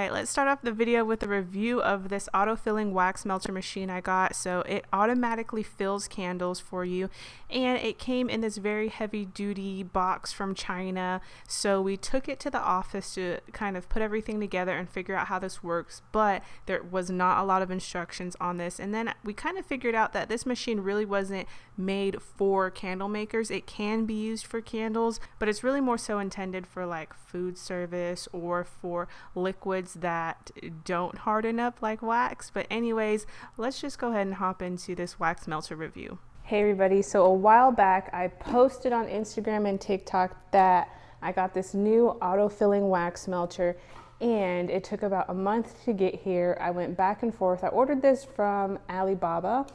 Alright, let's start off the video with a review of this auto-filling wax melter machine I got. So it automatically fills candles for you, and it came in this very heavy duty box from China. So we took it to the office to kind of put everything together and figure out how this works, but there was not a lot of instructions on this. And then we kind of figured out that this machine really wasn't made for candle makers. It can be used for candles, but it's really more so intended for like food service or for liquids that don't harden up like wax. But anyways, let's just go ahead and hop into this wax melter review. Hey everybody, so a while back I posted on Instagram and TikTok that I got this new auto-filling wax melter, and it took about a month to get here. I went back and forth. I ordered this from Alibaba.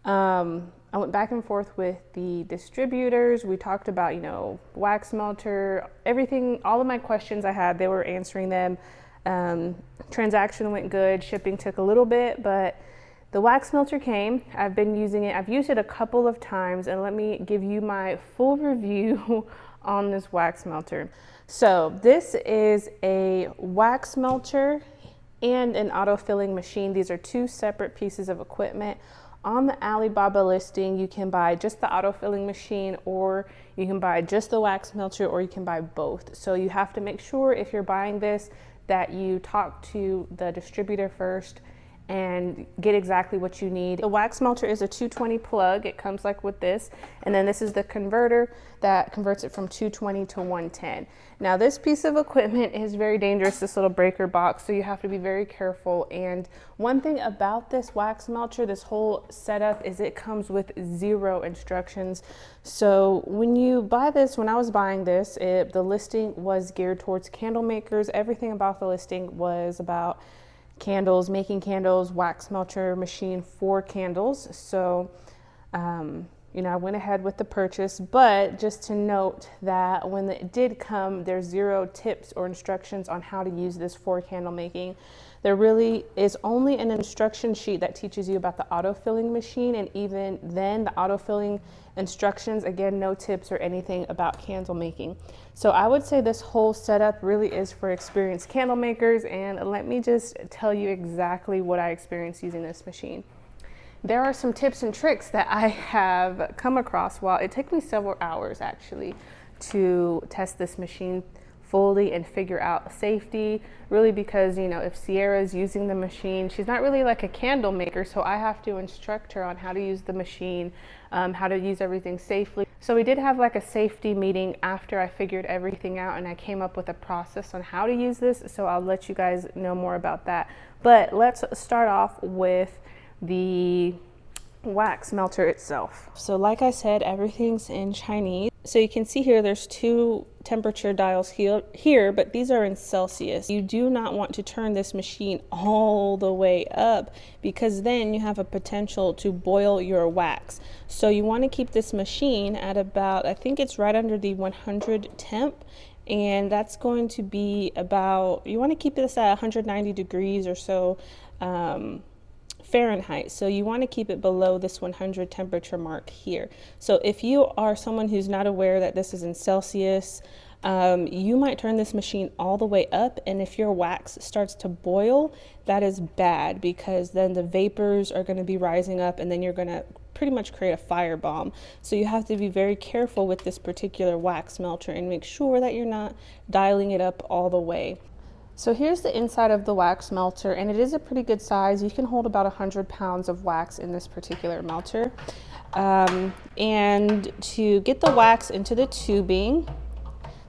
I went back and forth with the distributors. We talked about, wax melter, everything, all of my questions I had, they were answering them. Transaction went good. Shipping took a little bit, but the wax melter came. I've been using it. I've used it a couple of times, and let me give you my full review on this wax melter. So this is a wax melter and an auto-filling machine. These are two separate pieces of equipment. On the Alibaba listing, you can buy just the auto-filling machine, or you can buy just the wax melter, or you can buy both. So you have to make sure if you're buying this that you talk to the distributor first and get exactly what you need. The wax melter is a 220 plug. It comes like with this, and then this is the converter that converts it from 220 to 110. Now this piece of equipment is very dangerous, this little breaker box, so you have to be very careful. And one thing about this wax melter, this whole setup, is it comes with 0 instructions. So when you buy this, when I was buying this, the listing was geared towards candle makers. Everything about the listing was about candles, making candles, wax melter machine for candles. So I went ahead with the purchase, but just to note that when it did come, there's 0 tips or instructions on how to use this for candle making. There really is only an instruction sheet that teaches you about the auto-filling machine, and even then the auto-filling instructions, again, no tips or anything about candle making. So I would say this whole setup really is for experienced candle makers, and let me just tell you exactly what I experienced using this machine. There are some tips and tricks that I have come across while it took me several hours actually to test this machine fully and figure out safety, really, because if Sierra is using the machine, she's not really like a candle maker, so I have to instruct her on how to use the machine, how to use everything safely. So we did have like a safety meeting after I figured everything out, and I came up with a process on how to use this, so I'll let you guys know more about that. But let's start off with the wax melter itself. So like I said, everything's in Chinese. So you can see here there's 2 temperature dials here, but these are in Celsius. You do not want to turn this machine all the way up, because then you have a potential to boil your wax. So you want to keep this machine at about, I think it's right under the 100 temp, and that's going to be about, you want to keep this at 190 degrees or so Fahrenheit. So you want to keep it below this 100 temperature mark here. So if you are someone who's not aware that this is in Celsius, you might turn this machine all the way up, and if your wax starts to boil, that is bad, because then the vapors are going to be rising up, and then you're going to pretty much create a firebomb. So you have to be very careful with this particular wax melter and make sure that you're not dialing it up all the way. So here's the inside of the wax melter, and it is a pretty good size. You can hold about 100 pounds of wax in this particular melter. And to get the wax into the tubing,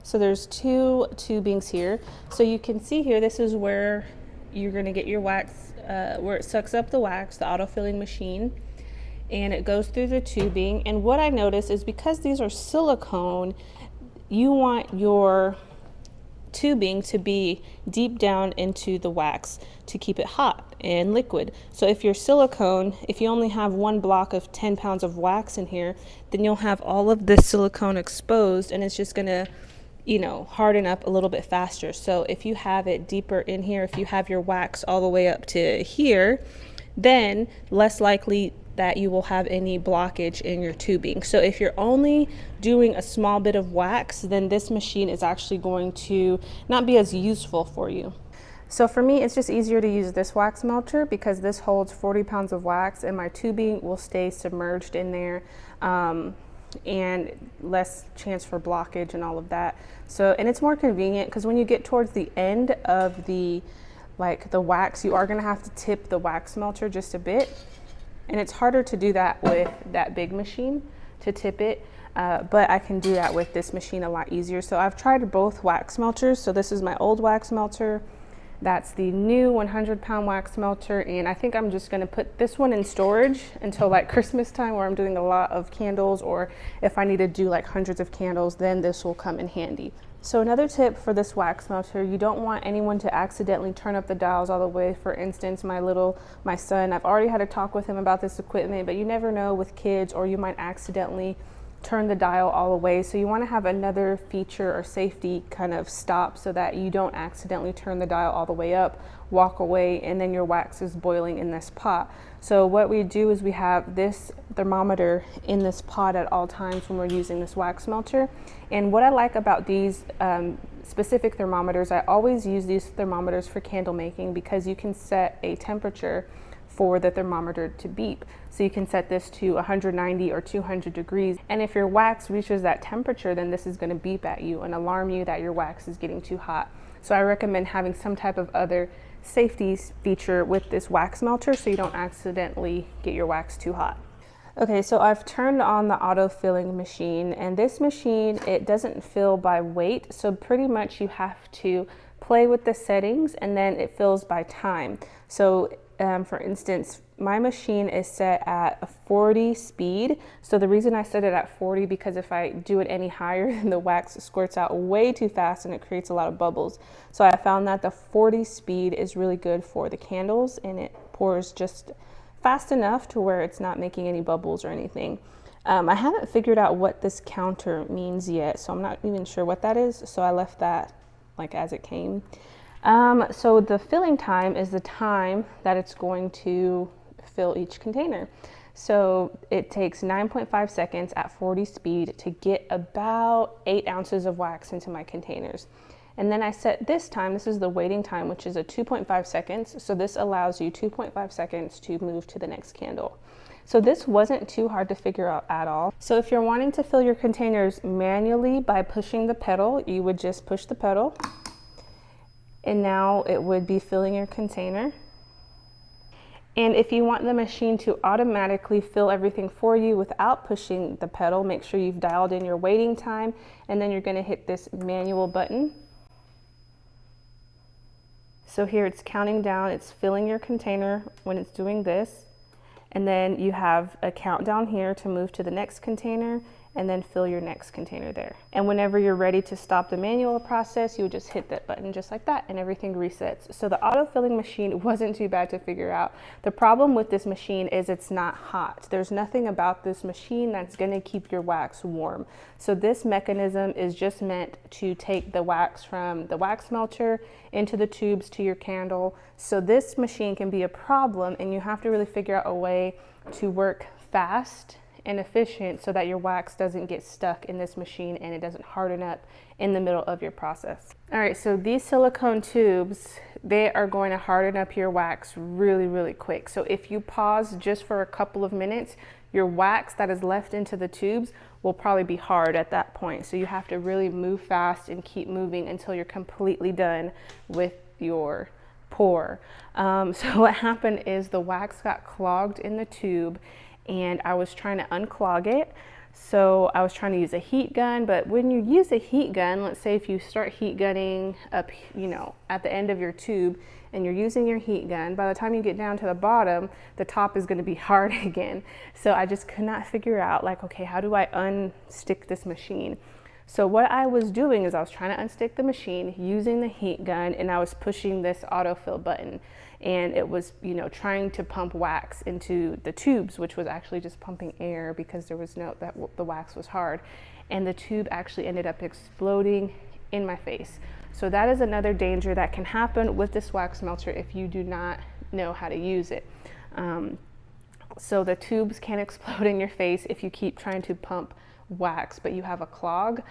so there's 2 tubings here. So you can see here, this is where you're going to get your wax, where it sucks up the wax, the auto-filling machine, and it goes through the tubing. And what I noticed is, because these are silicone, you want your tubing to be deep down into the wax to keep it hot and liquid. So if you're silicone, if you only have 1 block of 10 pounds of wax in here, then you'll have all of this silicone exposed, and it's just gonna harden up a little bit faster. So if you have it deeper in here, if you have your wax all the way up to here, then less likely that you will have any blockage in your tubing. So if you're only doing a small bit of wax, then this machine is actually going to not be as useful for you. So for me, it's just easier to use this wax melter because this holds 40 pounds of wax and my tubing will stay submerged in there, and less chance for blockage and all of that. So, and it's more convenient because when you get towards the end of the wax, you are going to have to tip the wax melter just a bit. And it's harder to do that with that big machine, to tip it. But I can do that with this machine a lot easier. So I've tried both wax melters. So this is my old wax melter. That's the new 100-pound wax melter. And I think I'm just gonna put this one in storage until like Christmas time, where I'm doing a lot of candles, or if I need to do like hundreds of candles, then this will come in handy. So another tip for this wax melter, you don't want anyone to accidentally turn up the dials all the way. For instance, my son, I've already had a talk with him about this equipment, but you never know with kids, or you might accidentally turn the dial all the way. So you want to have another feature or safety kind of stop so that you don't accidentally turn the dial all the way up, walk away, and then your wax is boiling in this pot. So what we do is we have this thermometer in this pot at all times when we're using this wax melter. And what I like about these specific thermometers, I always use these thermometers for candle making because you can set a temperature for the thermometer to beep. So you can set this to 190 or 200 degrees. And if your wax reaches that temperature, then this is gonna beep at you and alarm you that your wax is getting too hot. So I recommend having some type of other safety feature with this wax melter so you don't accidentally get your wax too hot. Okay, so I've turned on the auto filling machine, and this machine, it doesn't fill by weight. So pretty much you have to play with the settings and then it fills by time. So for instance, my machine is set at a 40 speed. So the reason I set it at 40 because if I do it any higher, then the wax squirts out way too fast and it creates a lot of bubbles. So I found that the 40 speed is really good for the candles, and it pours just fast enough to where it's not making any bubbles or anything. I haven't figured out what this counter means yet, so I'm not even sure what that is. So I left that like as it came. So the filling time is the time that it's going to fill each container. So it takes 9.5 seconds at 40 speed to get about 8 ounces of wax into my containers. And then I set this time, this is the waiting time, which is a 2.5 seconds. So this allows you 2.5 seconds to move to the next candle. So this wasn't too hard to figure out at all. So if you're wanting to fill your containers manually by pushing the pedal, you would just push the pedal, and now it would be filling your container. And if you want the machine to automatically fill everything for you without pushing the pedal, make sure you've dialed in your waiting time, and then you're gonna hit this manual button. So here it's counting down, it's filling your container when it's doing this. And then you have a countdown here to move to the next container and then fill your next container there. And whenever you're ready to stop the manual process, you would just hit that button just like that and everything resets. So the auto filling machine wasn't too bad to figure out. The problem with this machine is it's not hot. There's nothing about this machine that's gonna keep your wax warm. So this mechanism is just meant to take the wax from the wax melter into the tubes to your candle. So this machine can be a problem, and you have to really figure out a way to work fast and efficient so that your wax doesn't get stuck in this machine and it doesn't harden up in the middle of your process. All right, so these silicone tubes, they are going to harden up your wax really, really quick. So if you pause just for a couple of minutes, your wax that is left into the tubes will probably be hard at that point. So you have to really move fast and keep moving until you're completely done with your pour. So what happened is the wax got clogged in the tube, and I was trying to unclog it. So I was trying to use a heat gun, but when you use a heat gun, let's say if you start heat gunning up, at the end of your tube and you're using your heat gun, by the time you get down to the bottom, the top is gonna be hard again. So I just could not figure out okay, how do I unstick this machine? So what I was doing is I was trying to unstick the machine using the heat gun, and I was pushing this autofill button, and it was, trying to pump wax into the tubes, which was actually just pumping air because there was the wax was hard, and the tube actually ended up exploding in my face. So that is another danger that can happen with this wax melter if you do not know how to use it. So the tubes can explode in your face if you keep trying to pump wax, but you have a clog.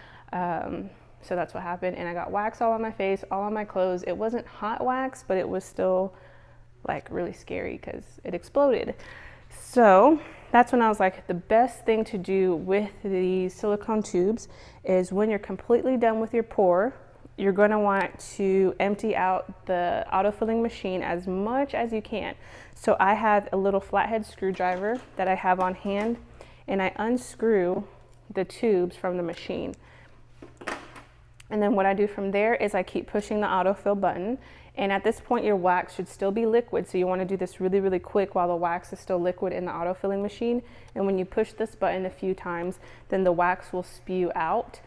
So that's what happened, and I got wax all on my face, all on my clothes. It wasn't hot wax, but it was still like really scary because it exploded. So that's when I was like, the best thing to do with these silicone tubes is when you're completely done with your pour, you're going to want to empty out the autofilling machine as much as you can. So I have a little flathead screwdriver that I have on hand, and I unscrew the tubes from the machine. And then what I do from there is I keep pushing the autofill button. And at this point, your wax should still be liquid. So you want to do this really, really quick while the wax is still liquid in the autofilling machine. And when you push this button a few times, then the wax will spew out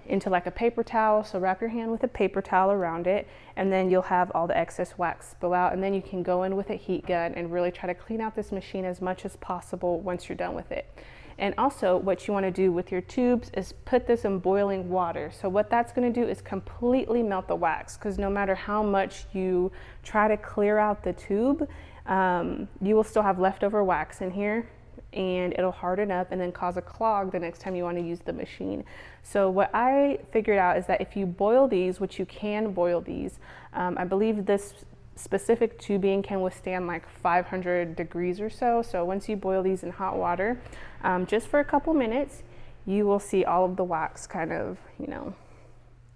into like a paper towel. So wrap your hand with a paper towel around it, and then you'll have all the excess wax spill out. And then you can go in with a heat gun and really try to clean out this machine as much as possible once you're done with it. And also what you want to do with your tubes is put this in boiling water. So what that's going to do is completely melt the wax, because no matter how much you try to clear out the tube, you will still have leftover wax in here, and it'll harden up and then cause a clog the next time you want to use the machine. So what I figured out is that if you boil these, which you can boil these, I believe this specific tubing can withstand like 500 degrees or so. So once you boil these in hot water, just for a couple minutes, you will see all of the wax kind of, you know,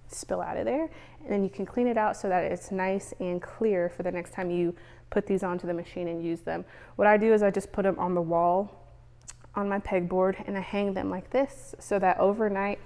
spill out of there. And then you can clean it out so that it's nice and clear for the next time you put these onto the machine and use them. What I do is I just put them on the wall on my pegboard, and I hang them like this so that overnight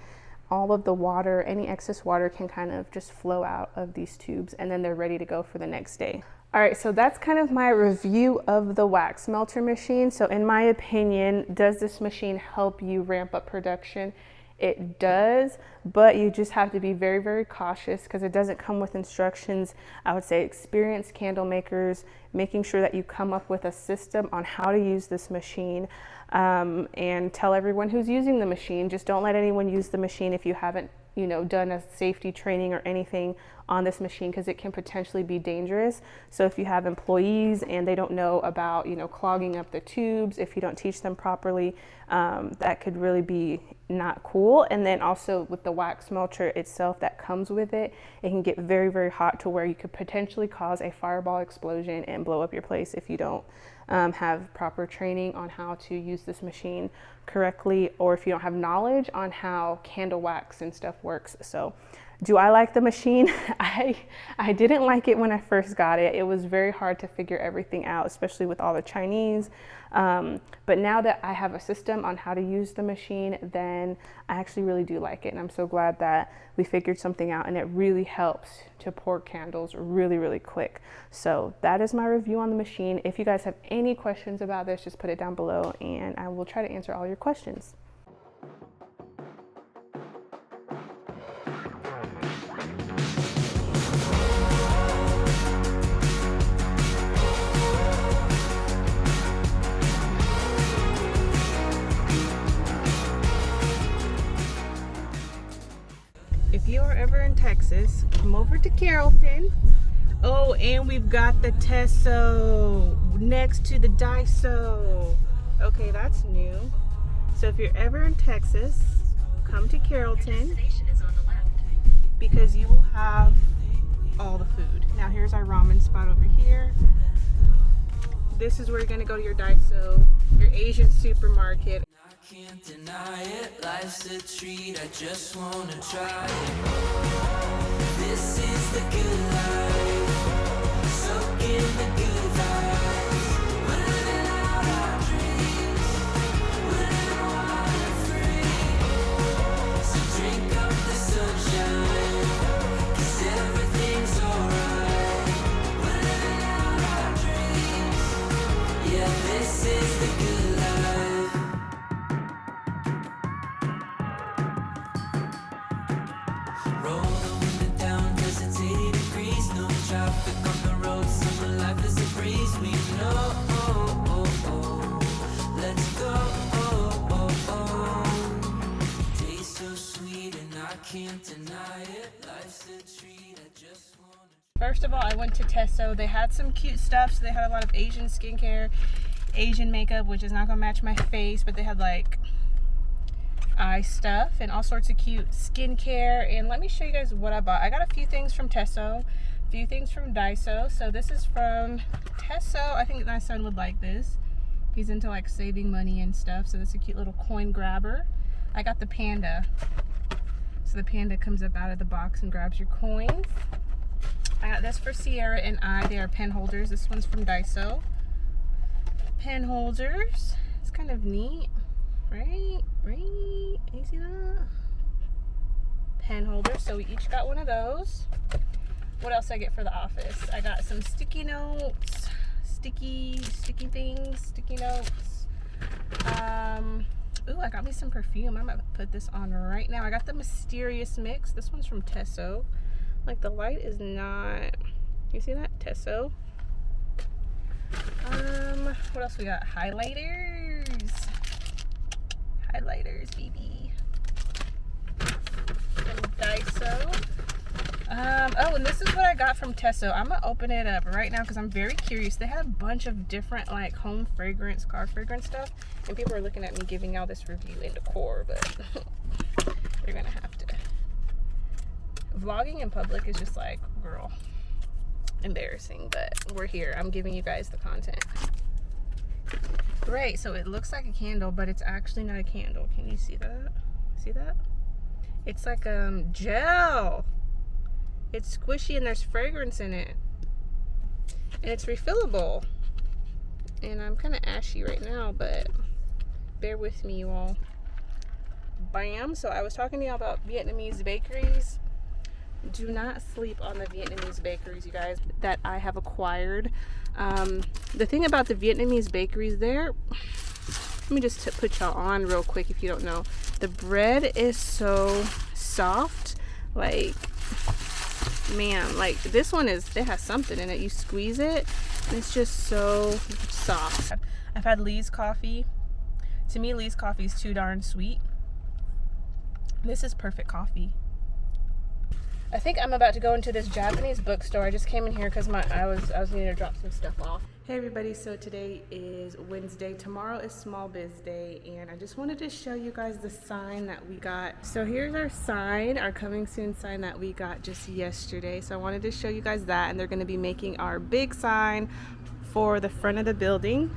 all of the water, any excess water, can kind of just flow out of these tubes, and then they're ready to go for the next day. All right, so that's kind of my review of the wax melter machine. So in my opinion, does this machine help you ramp up production? It does, but you just have to be very, very cautious because it doesn't come with instructions. I would say experienced candle makers, making sure that you come up with a system on how to use this machine, and tell everyone who's using the machine, just don't let anyone use the machine if you haven't, you know, done a safety training or anything on this machine, because it can potentially be dangerous. So if you have employees and they don't know about, you know, clogging up the tubes, if you don't teach them properly, that could really be not cool. And then also with the wax melter itself that comes with it, it can get very, very hot to where you could potentially cause a fireball explosion and blow up your place if you don't have proper training on how to use this machine correctly, or if you don't have knowledge on how candle wax and stuff works. So do I like the machine? I didn't like it when I first got it. It was very hard to figure everything out, especially with all the Chinese. But now that I have a system on how to use the machine, then I actually really do like it. And I'm so glad that we figured something out, and it really helps to pour candles really, really quick. So that is my review on the machine. If you guys have any questions about this, just put it down below and I will try to answer all your questions. If you are ever in Texas, come over to Carrollton. Oh, and we've got the Tesso next to the Daiso. Okay, that's new. So if you're ever in Texas, come to Carrollton because you will have all the food. Now here's our ramen spot over here. This is where you're gonna go to your Daiso, your Asian supermarket. Can't deny it, life's a treat, I just wanna try it. This is the good life, soak in the good vibes. We're living out our dreams, we're living wild and free. So drink up the sunshine, 'cause everything's alright. We're living out our dreams, yeah, this is the good life. Roll the window down, 'cause it's 80 degrees. No traffic on the road, summer life is a breeze. We know, let's go. Tastes so sweet and I can't deny it. Life's a treat, I just wanna. First of all, I went to Tesso. They had some cute stuff. So they had a lot of Asian skincare, Asian makeup, which is not gonna match my face, but they had like eye stuff and all sorts of cute skincare. And let me show you guys what I bought. I got a few things from Tesso, a few things from Daiso. So this is from Tesso. I think my son would like this. He's into like saving money and stuff. So this is a cute little coin grabber. I got the panda. So the panda comes up out of the box and grabs your coins. I got this for Sierra and I. They are pen holders. This one's from Daiso. Pen holders. It's kind of neat, right? You see that? Pen holders. So we each got one of those. What else I get for the office? I got some sticky notes, sticky things, sticky notes. Ooh, I got me some perfume. I'm gonna put this on right now. I got the Mysterious Mix. This one's from Tesso. Like the light is not, you see that? Tesso. What else we got? Highlighters, baby. From Daiso. Oh, and this is what I got from Tesso. I'm gonna open it up right now because I'm very curious. They had a bunch of different like home fragrance, car fragrance stuff, and people are looking at me giving y'all this review in decor, but they're gonna have to. Vlogging in public is just like, girl, embarrassing, but we're here. I'm giving you guys the content. Right, so it looks like a candle, but it's actually not a candle. Can you see that? See that? It's like gel. It's squishy and there's fragrance in it. And it's refillable. And I'm kind of ashy right now, but bear with me, you all. Bam. So I was talking to y'all about Vietnamese bakeries. Do not sleep on the Vietnamese bakeries, you guys, that I have acquired. The thing about the Vietnamese bakeries there, let me just put y'all on real quick if you don't know. The bread is so soft, like, man, like this one is, it has something in it. You squeeze it and it's just so soft. I've had Lee's coffee. To me, Lee's coffee is too darn sweet. This is perfect coffee. I think I'm about to go into this Japanese bookstore. I just came in here because I was needing to drop some stuff off. Hey everybody, so today is Wednesday. Tomorrow is Small Biz Day, and I just wanted to show you guys the sign that we got. So here's our sign, our coming soon sign that we got just yesterday. So I wanted to show you guys that, and they're going to be making our big sign for the front of the building.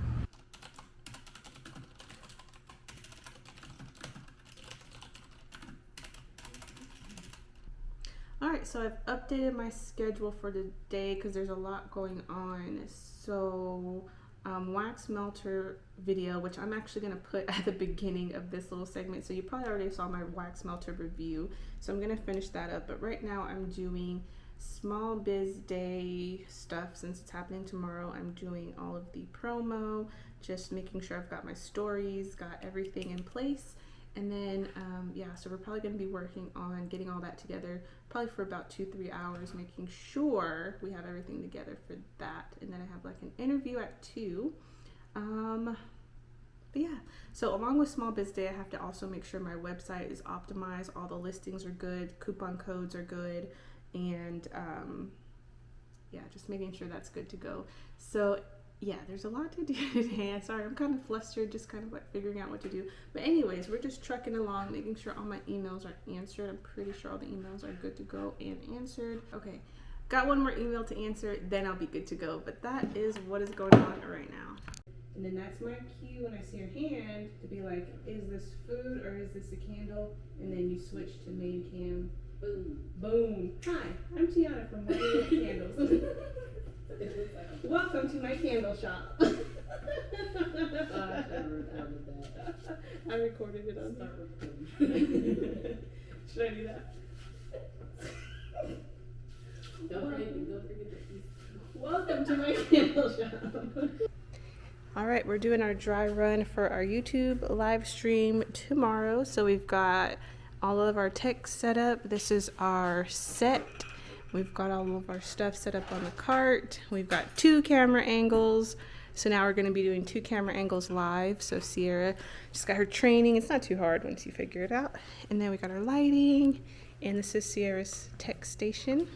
Alright, so I've updated my schedule for the day because there's a lot going on. So, wax melter video, which I'm actually going to put at the beginning of this little segment. So you probably already saw my wax melter review. So I'm going to finish that up. But right now I'm doing Small Biz Day stuff since it's happening tomorrow. I'm doing all of the promo, just making sure I've got my stories, got everything in place. And then, yeah, so we're probably going to be working on getting all that together, probably for about 2-3 hours, making sure we have everything together for that. And then I have like an interview at 2. But yeah, so along with Small Biz Day, I have to also make sure my website is optimized, all the listings are good, coupon codes are good, and yeah, just making sure that's good to go. So yeah, there's a lot to do today. Sorry, I'm kind of flustered, just kind of like figuring out what to do. But anyways, we're just trucking along, making sure all my emails are answered. I'm pretty sure all the emails are good to go and answered. Okay, got one more email to answer, then I'll be good to go. But that is what is going on right now. And then that's my cue when I see your hand to be like, is this food or is this a candle? And then you switch to main cam. Boom. Boom. Hi, I'm Tiana from Hollywood Candles. Welcome to my candle shop. I recorded it on there. Should I do that? Don't forget that. Welcome to my candle shop. Alright, we're doing our dry run for our YouTube live stream tomorrow. So we've got all of our tech set up. This is our set. We've got all of our stuff set up on the cart. We've got 2 camera angles. So now we're going to be doing 2 camera angles live. So Sierra just got her training. It's not too hard once you figure it out. And then we got our lighting. And this is Sierra's tech station.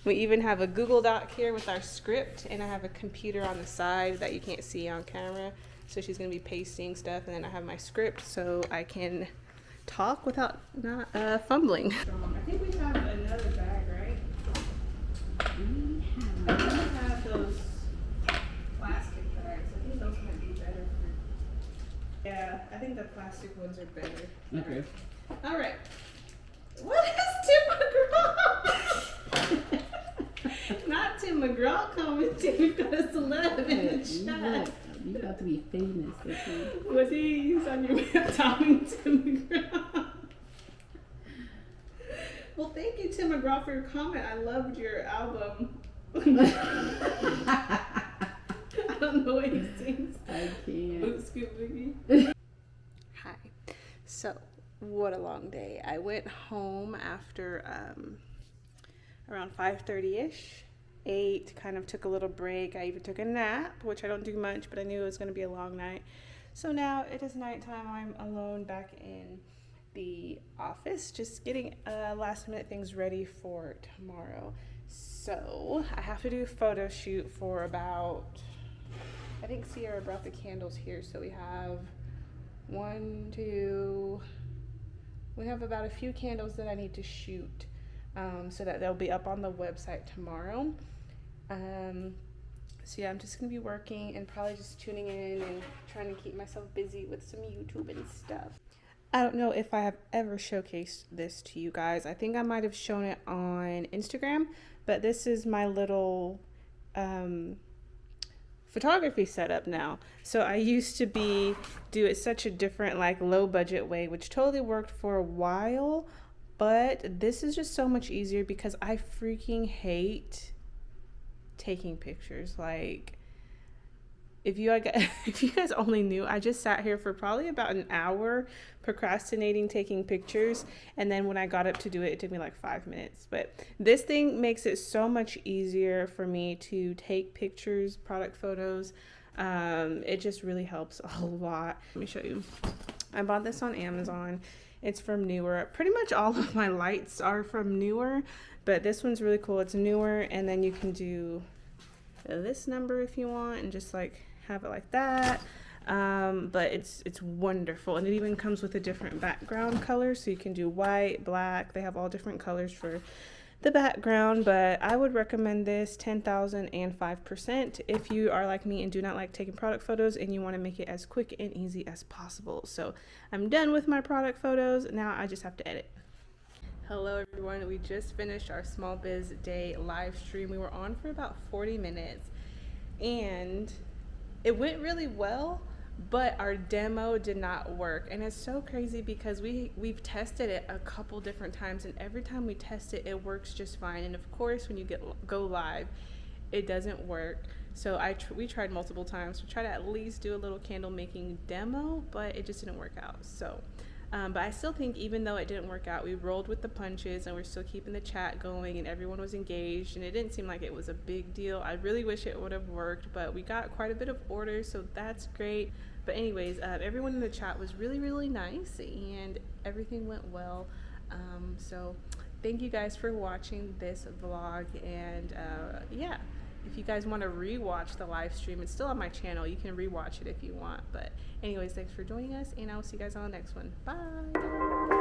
We even have a Google Doc here with our script. And I have a computer on the side that you can't see on camera. So she's gonna be pasting stuff, and then I have my script so I can talk without not fumbling. I think we have another bag, right? I think we have those plastic bags. I think those might be better for. Yeah, I think the plastic ones are better. Okay. All right. What is Tim McGraw? Not Tim McGraw commenting. We've got a celeb in the chat. You got to be famous. Okay? Was he's on your way up talking to Tim McGraw? Well, thank you, Tim McGraw, for your comment. I loved your album. I don't know what he sings. I can't. Boot Scoot Boogie. Hi. So, what a long day. I went home after around 5:30ish. Ate, kind of took a little break. I even took a nap, which I don't do much, but I knew it was going to be a long night. So now it is nighttime. I'm alone back in the office, just getting last minute things ready for tomorrow. So I have to do a photo shoot for about, I think Sierra brought the candles here, so we have we have about a few candles that I need to shoot, so that they'll be up on the website tomorrow. So yeah, I'm just gonna be working and probably just tuning in and trying to keep myself busy with some YouTube and stuff. I don't know if I have ever showcased this to you guys. I think I might have shown it on Instagram, but this is my little photography setup now. So I used to do it such a different, like, low budget way, which totally worked for a while, but this is just so much easier because I freaking hate taking pictures. Like, if you guys only knew, I just sat here for probably about an hour procrastinating taking pictures, and then when I got up to do it, it took me like 5 minutes. But this thing makes it so much easier for me to take pictures, product photos. It just really helps a lot. Let me show you. I bought this on Amazon. It's from Newer. Pretty much all of my lights are from Newer, but this one's really cool. It's Newer, and then you can do this number if you want, and just like have it like that. But it's wonderful, and it even comes with a different background color, so you can do white, black. They have all different colors for the background, but I would recommend this 10,005% if you are like me and do not like taking product photos and you want to make it as quick and easy as possible. So I'm done with my product photos. Now I just have to edit. Hello everyone, we just finished our Small Biz Day live stream. We were on for about 40 minutes and it went really well, but our demo did not work. And it's so crazy because we've tested it a couple different times, and every time we test it, it works just fine. And of course, when you go live, it doesn't work. So we tried multiple times to try to at least do a little candle making demo, but it just didn't work out. So but I still think, even though it didn't work out, we rolled with the punches and we're still keeping the chat going and everyone was engaged, and it didn't seem like it was a big deal. I really wish it would have worked, but we got quite a bit of orders, so that's great. But anyways, everyone in the chat was really, really nice and everything went well. So thank you guys for watching this vlog, and yeah. If you guys want to rewatch the live stream, it's still on my channel. You can rewatch it if you want. But anyways, thanks for joining us, and I will see you guys on the next one. Bye.